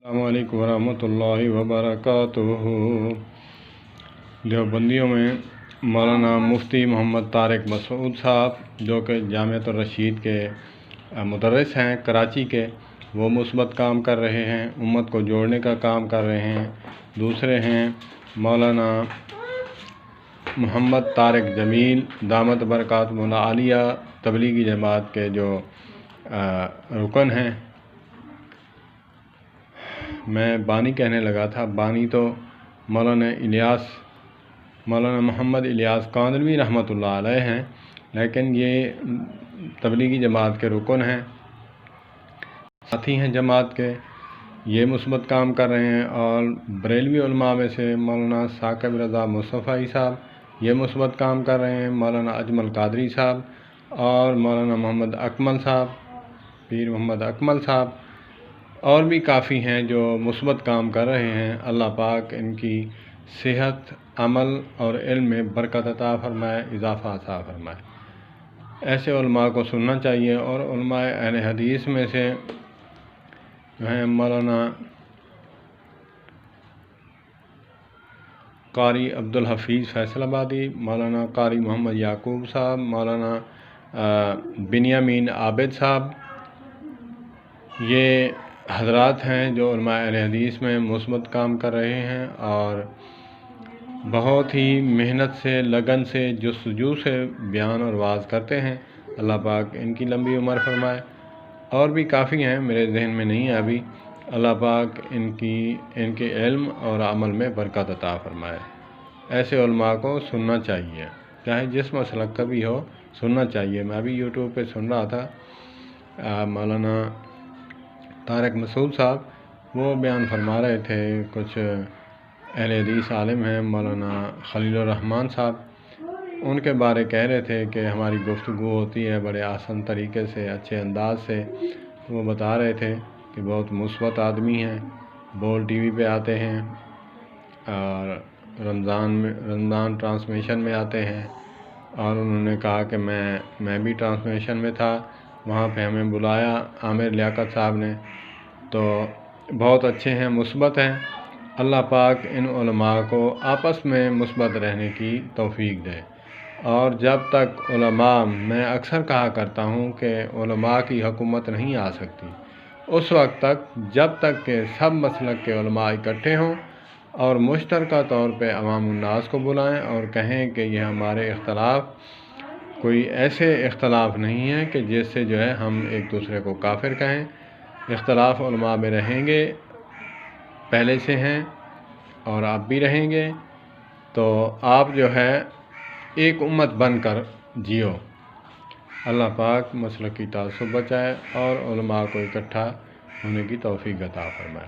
السلام علیکم ورحمۃ اللہ وبرکاتہ۔ دیوبندیوں میں مولانا مفتی محمد طارق مسعود صاحب جو کہ جامعۃ الرشید کے مدرس ہیں کراچی کے، وہ مثبت کام کر رہے ہیں، امت کو جوڑنے کا کام کر رہے ہیں۔ دوسرے ہیں مولانا محمد طارق جمیل دامت برکاتہم العالیہ، تبلیغی جماعت کے جو رکن ہیں۔ میں بانی کہنے لگا تھا، بانی تو مولانا محمد الیاس کاندھلوی رحمۃ اللہ علیہ ہیں، لیکن یہ تبلیغی جماعت کے رکن ہیں، ساتھی ہیں جماعت کے، یہ مثبت کام کر رہے ہیں۔ اور بریلوی علماء میں سے مولانا ثاقب رضا مصطفی صاحب یہ مثبت کام کر رہے ہیں، مولانا اجمل قادری صاحب اور مولانا محمد اکمل صاحب، پیر محمد اکمل صاحب، اور بھی کافی ہیں جو مثبت کام کر رہے ہیں۔ اللہ پاک ان کی صحت، عمل اور علم میں برکت عطا فرمائے، اضافہ عطا فرمائے۔ ایسے علماء کو سننا چاہیے۔ اور علماء اہل حدیث میں سے جو ہیں مولانا قاری عبدالحفیظ فیصل آبادی، مولانا قاری محمد یعقوب صاحب، مولانا بنیامین عابد صاحب، یہ حضرات ہیں جو علماء اہل حدیث میں مثبت کام کر رہے ہیں اور بہت ہی محنت سے، لگن سے، جستجو سے بیان اور واعظ کرتے ہیں۔ اللہ پاک ان کی لمبی عمر فرمائے۔ اور بھی کافی ہیں، میرے ذہن میں نہیں ہے ابھی۔ اللہ پاک ان کے علم اور عمل میں برکت عطا فرمائے۔ ایسے علماء کو سننا چاہیے، چاہے جس مسلک کا بھی ہو، سننا چاہیے۔ میں ابھی یوٹیوب پہ سن رہا تھا، مولانا طارق مسعود صاحب وہ بیان فرما رہے تھے، کچھ اہل حدیث عالم ہیں مولانا خلیل الرحمن صاحب، ان کے بارے کہہ رہے تھے کہ ہماری گفتگو ہوتی ہے بڑے آسان طریقے سے، اچھے انداز سے۔ وہ بتا رہے تھے کہ بہت مثبت آدمی ہیں، بول ٹی وی پہ آتے ہیں اور رمضان ٹرانسمیشن میں آتے ہیں، اور انہوں نے کہا کہ میں بھی ٹرانسمیشن میں تھا، وہاں پہ ہمیں بلایا عامر لیاقت صاحب نے، تو بہت اچھے ہیں، مثبت ہیں۔ اللہ پاک ان علماء کو آپس میں مثبت رہنے کی توفیق دے۔ اور جب تک علماء، میں اکثر کہا کرتا ہوں کہ علماء کی حکومت نہیں آ سکتی اس وقت تک جب تک کہ سب مسلک کے علماء اکٹھے ہوں اور مشترکہ طور پہ عوام الناس کو بلائیں اور کہیں کہ یہ ہمارے اختلاف کوئی ایسے اختلاف نہیں ہے کہ جس سے جو ہے ہم ایک دوسرے کو کافر کہیں۔ اختلاف علماء میں رہیں گے، پہلے سے ہیں اور اب بھی رہیں گے، تو آپ جو ہے ایک امت بن کر جیو۔ اللہ پاک مسلکی تعصب بچائے اور علماء کو اکٹھا ہونے کی توفیق عطا فرمائے۔